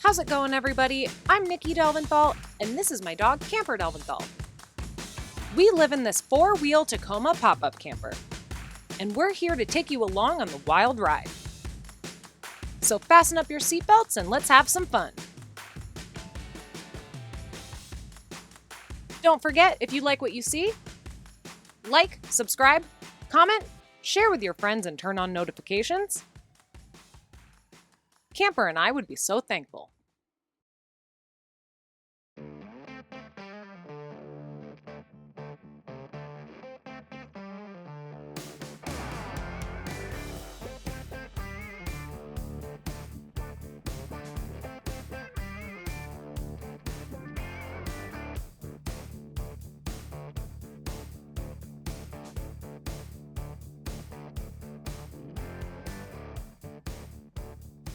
How's it going, everybody? I'm Nikki Delventhal, and this is my dog, Camper Delventhal. We live in this four-wheel Tacoma pop-up camper, and we're here to take you along on the wild ride. So fasten up your seatbelts and let's have some fun. Don't forget, if you like what you see, like, subscribe, comment, share with your friends, and turn on notifications. Camper and I would be so thankful.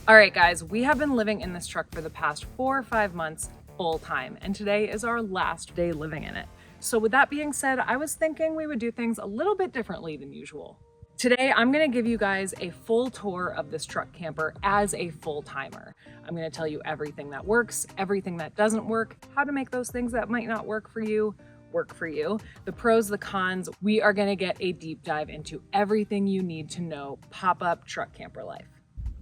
All right, guys, we have been living in this truck for the past 4 or 5 months full time, and today is our last day living in it. So with that being said, I was thinking we would do things a little bit differently than usual. Today, I'm gonna give you guys a full tour of this truck camper as a full-timer. I'm gonna tell you everything that works, everything that doesn't work, how to make those things that might not work for you, the pros, the cons. We are gonna get a deep dive into everything you need to know pop-up truck camper life.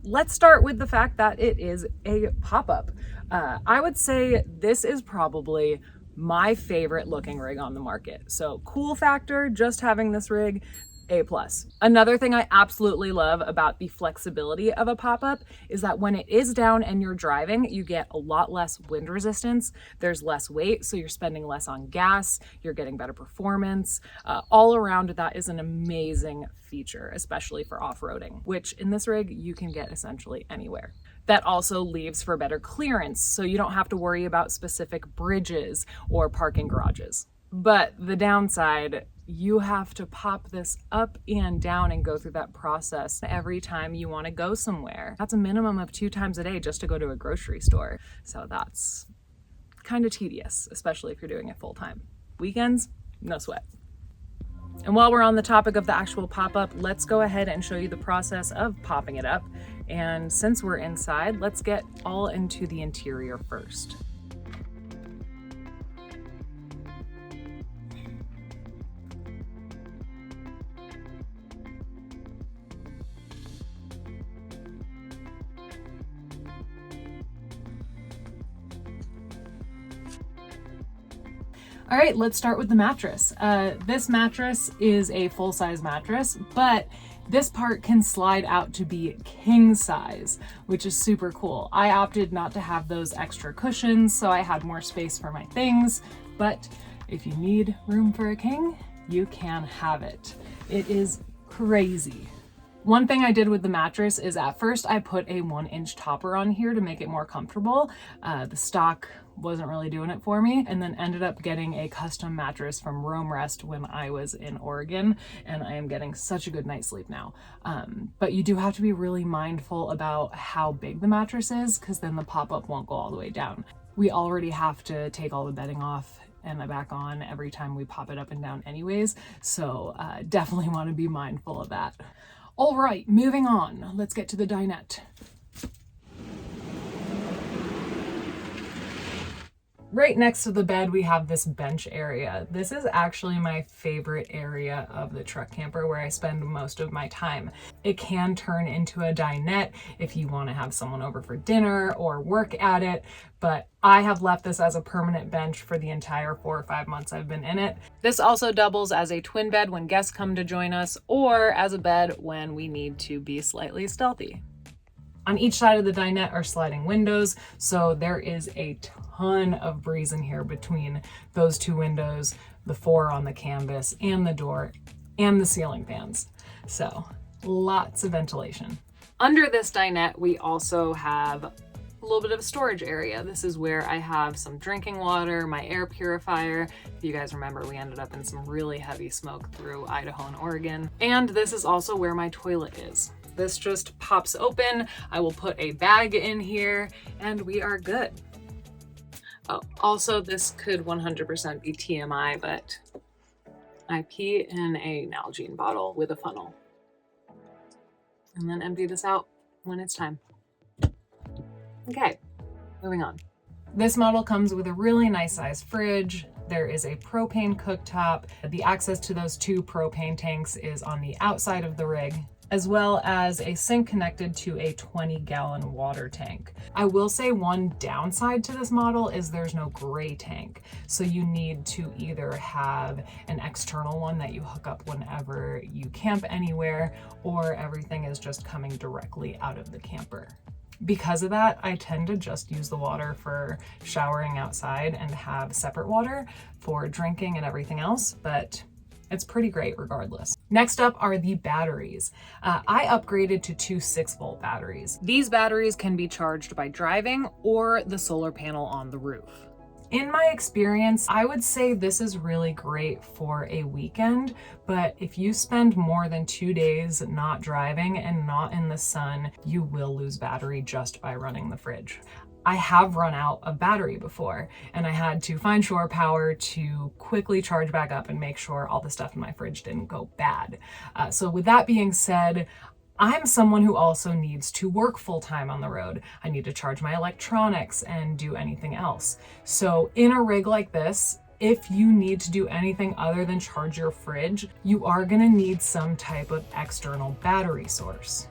Let's start with the fact that it is a pop-up. I would say this is probably my favorite looking rig on the market. So cool factor, just having this rig, A+. Another thing I absolutely love about the flexibility of a pop-up is that when it is down and you're driving, you get a lot less wind resistance. There's less weight, so you're spending less on gas, you're getting better performance. All around, that is an amazing feature, especially for off-roading, which in this rig, you can get essentially anywhere. That also leaves for better clearance, so you don't have to worry about specific bridges or parking garages. But the downside, you have to pop this up and down and go through that process every time you want to go somewhere. That's a minimum of 2 times a day just to go to a grocery store. So that's kind of tedious, especially if you're doing it full time. Weekends, no sweat. And while we're on the topic of the actual pop-up, let's go ahead and show you the process of popping it up. And since we're inside, let's get all into the interior first. All right, let's start with the mattress. This mattress is a full-size mattress, but this part can slide out to be king size, which is super cool. I opted not to have those extra cushions, so I had more space for my things, but if you need room for a king, you can have it. It is crazy. One thing I did with the mattress is at first I put a 1-inch topper on here to make it more comfortable. The stock wasn't really doing it for me, and then ended up getting a custom mattress from Roam Rest when I was in Oregon, and I am getting such a good night's sleep now. But you do have to be really mindful about how big the mattress is, because then the pop-up won't go all the way down. We already have to take all the bedding off and back on every time we pop it up and down anyways, so definitely want to be mindful of that. All right, moving on. Let's get to the dinette. Right next to the bed, we have this bench area. This is actually my favorite area of the truck camper where I spend most of my time. It can turn into a dinette if you want to have someone over for dinner or work at it, but I have left this as a permanent bench for the entire 4 or 5 months I've been in it. This also doubles as a twin bed when guests come to join us, or as a bed when we need to be slightly stealthy. On each side of the dinette are sliding windows, so there is a ton of breeze in here between those 2 windows, the 4 on the canvas, and the door, and the ceiling fans. So lots of ventilation. Under this dinette, we also have a little bit of a storage area. This is where I have some drinking water, my air purifier. If you guys remember, we ended up in some really heavy smoke through Idaho and Oregon. And this is also where my toilet is. This just pops open. I will put a bag in here and we are good. Oh, also this could 100% be TMI, but I pee in a Nalgene bottle with a funnel and then empty this out when it's time. Okay, Moving on. This model comes with a really nice sized fridge. There is a propane cooktop. The access to those 2 propane tanks is on the outside of the rig, as well as a sink connected to a 20-gallon water tank. I will say one downside to this model is there's no gray tank. So you need to either have an external one that you hook up whenever you camp anywhere, or everything is just coming directly out of the camper. Because of that, I tend to just use the water for showering outside and have separate water for drinking and everything else, but it's pretty great regardless. Next up are the batteries. I upgraded to 2 6-volt batteries. These batteries can be charged by driving or the solar panel on the roof. In my experience, I would say this is really great for a weekend, but if you spend more than 2 days not driving and not in the sun, you will lose battery just by running the fridge. I have run out of battery before, and I had to find shore power to quickly charge back up and make sure all the stuff in my fridge didn't go bad. So with that being said, I'm someone who also needs to work full time on the road. I need to charge my electronics and do anything else. So in a rig like this, if you need to do anything other than charge your fridge, you are gonna need some type of external battery source.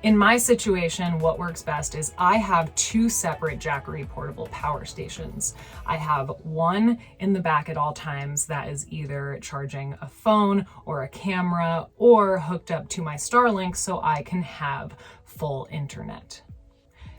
In my situation, what works best is I have 2 separate JACKERY portable power stations. I have one in the back at all times that is either charging a phone or a camera or hooked up to my Starlink so I can have full internet.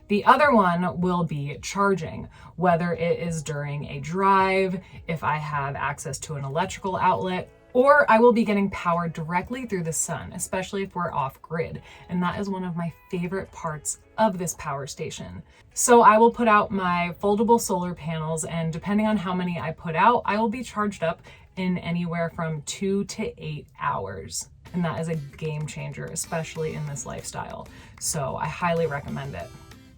The other one will be charging, whether it is during a drive, if I have access to an electrical outlet, or I will be getting power directly through the sun, especially if we're off grid. And that is one of my favorite parts of this power station. So I will put out my foldable solar panels, and depending on how many I put out, I will be charged up in anywhere from 2 to 8 hours. And that is a game changer, especially in this lifestyle. So I highly recommend it.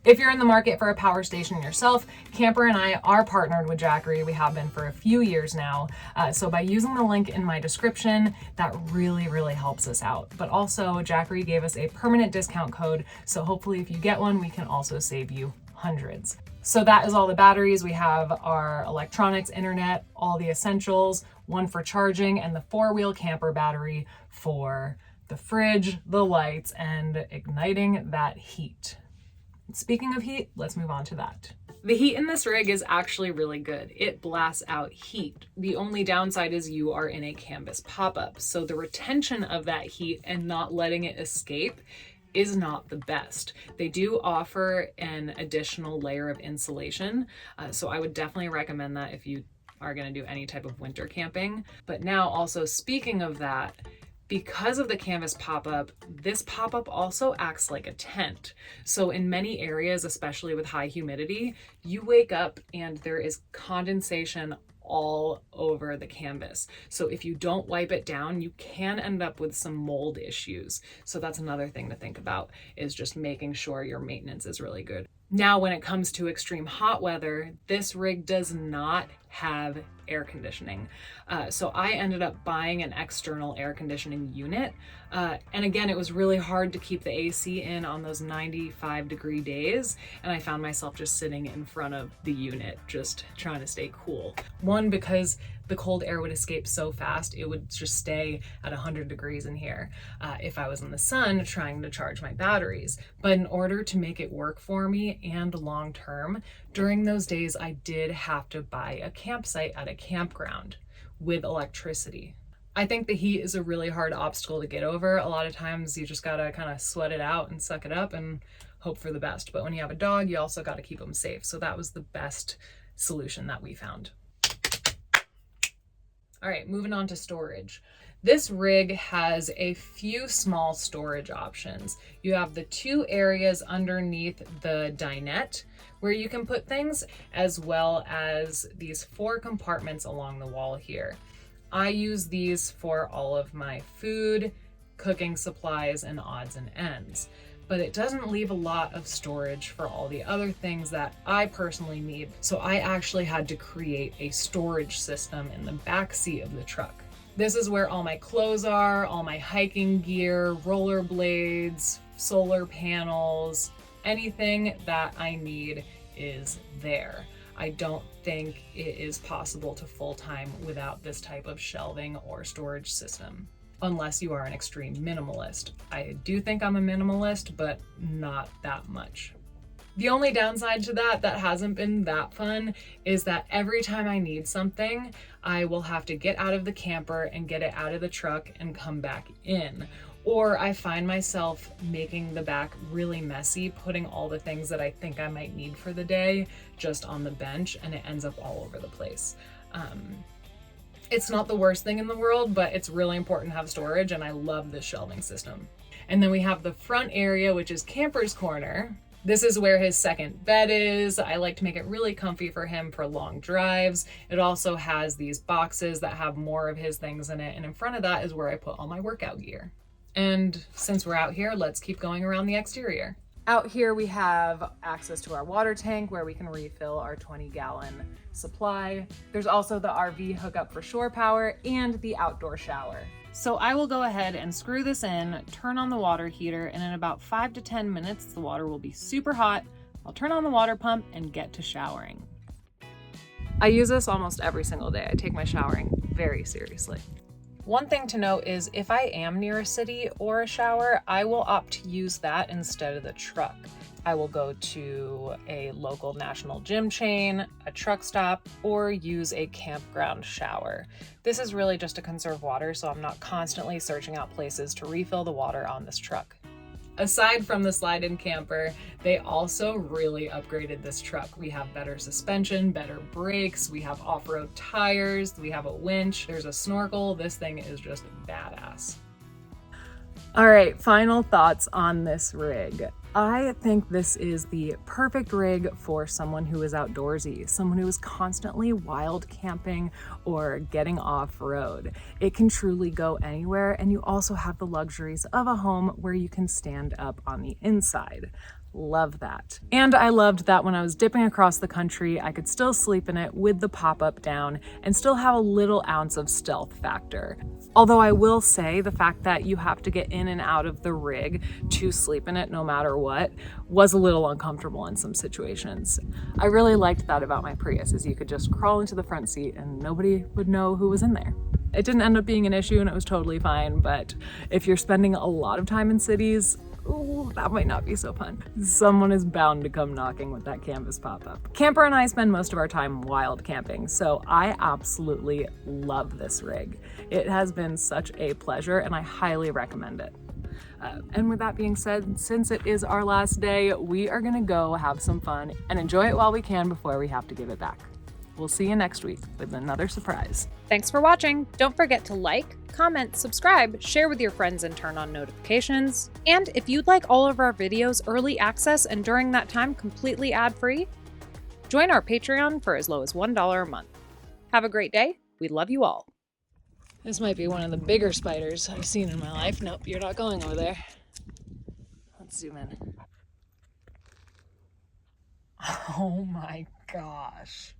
If you're in the market for a power station yourself, Camper and I are partnered with JACKERY. We have been for a few years now. So by using the link in my description, that really, really helps us out. But also JACKERY gave us a permanent discount code. So hopefully if you get one, we can also save you hundreds. So that is all the batteries. We have our electronics, internet, all the essentials, one for charging, and the 4-wheel camper battery for the fridge, the lights, and igniting that heat. Speaking of heat, let's move on to that. The heat in this rig is actually really good. It blasts out heat. The only downside is you are in a canvas pop-up, so the retention of that heat and not letting it escape is not the best. They do offer an additional layer of insulation, so I would definitely recommend that if you are going to do any type of winter camping. But now also, speaking of that, because of the canvas pop-up, this pop-up also acts like a tent. So in many areas, especially with high humidity, you wake up and there is condensation all over the canvas. So if you don't wipe it down, you can end up with some mold issues. So that's another thing to think about, is just making sure your maintenance is really good. Now, when it comes to extreme hot weather, this rig does not have air conditioning. So I ended up buying an external air conditioning unit. And again, it was really hard to keep the AC in on those 95-degree days. And I found myself just sitting in front of the unit, just trying to stay cool. One, because the cold air would escape so fast, it would just stay at 100 degrees in here if I was in the sun trying to charge my batteries. But in order to make it work for me and long term, during those days, I did have to buy a campsite at a campground with electricity. I think the heat is a really hard obstacle to get over. A lot of times you just gotta kind of sweat it out and suck it up and hope for the best. But when you have a dog, you also gotta keep them safe. So that was the best solution that we found. All right, moving on to storage. This rig has a few small storage options. You have the 2 areas underneath the dinette where you can put things, as well as these 4 compartments along the wall here. I use these for all of my food, cooking supplies, and odds and ends. But it doesn't leave a lot of storage for all the other things that I personally need. So I actually had to create a storage system in the back seat of the truck. This is where all my clothes are, all my hiking gear, rollerblades, solar panels, anything that I need is there. I don't think it is possible to full-time without this type of shelving or storage system, unless you are an extreme minimalist. I do think I'm a minimalist, but not that much. The only downside to that hasn't been that fun is that every time I need something, I will have to get out of the camper and get it out of the truck and come back in. Or I find myself making the back really messy, putting all the things that I think I might need for the day just on the bench, and it ends up all over the place. It's not the worst thing in the world, but it's really important to have storage, and I love this shelving system. And then we have the front area, which is Camper's Corner. This is where his second bed is. I like to make it really comfy for him for long drives. It also has these boxes that have more of his things in it, and in front of that is where I put all my workout gear. And since we're out here, let's keep going around the exterior. Out here we have access to our water tank where we can refill our 20-gallon supply. There's also the RV hookup for shore power and the outdoor shower. So I will go ahead and screw this in, turn on the water heater, and in about 5 to 10 minutes, the water will be super hot. I'll turn on the water pump and get to showering. I use this almost every single day. I take my showering very seriously. One thing to note is if I am near a city or a shower, I will opt to use that instead of the truck. I will go to a local national gym chain, a truck stop, or use a campground shower. This is really just to conserve water, so I'm not constantly searching out places to refill the water on this truck. Aside from the slide-in camper, they also really upgraded this truck. We have better suspension, better brakes, we have off-road tires, we have a winch, there's a snorkel. This thing is just badass. All right, final thoughts on this rig. I think this is the perfect rig for someone who is outdoorsy, someone who is constantly wild camping or getting off-road. It can truly go anywhere, and you also have the luxuries of a home where you can stand up on the inside. Love that. And I loved that when I was dipping across the country, I could still sleep in it with the pop-up down and still have a little ounce of stealth factor. Although I will say the fact that you have to get in and out of the rig to sleep in it no matter what was a little uncomfortable in some situations. I really liked that about my Prius, is you could just crawl into the front seat and nobody would know who was in there. It didn't end up being an issue and it was totally fine, but if you're spending a lot of time in cities, ooh, that might not be so fun. Someone is bound to come knocking with that canvas pop-up. Camper and I spend most of our time wild camping, so I absolutely love this rig. It has been such a pleasure and I highly recommend it. And with that being said, since it is our last day, we are gonna go have some fun and enjoy it while we can before we have to give it back. We'll see you next week with another surprise. Thanks for watching. Don't forget to like, comment, subscribe, share with your friends, and turn on notifications. And if you'd like all of our videos early access and during that time completely ad-free, join our Patreon for as low as $1 a month. Have a great day. We love you all. This might be one of the bigger spiders I've seen in my life. Nope, you're not going over there. Let's zoom in. Oh my gosh.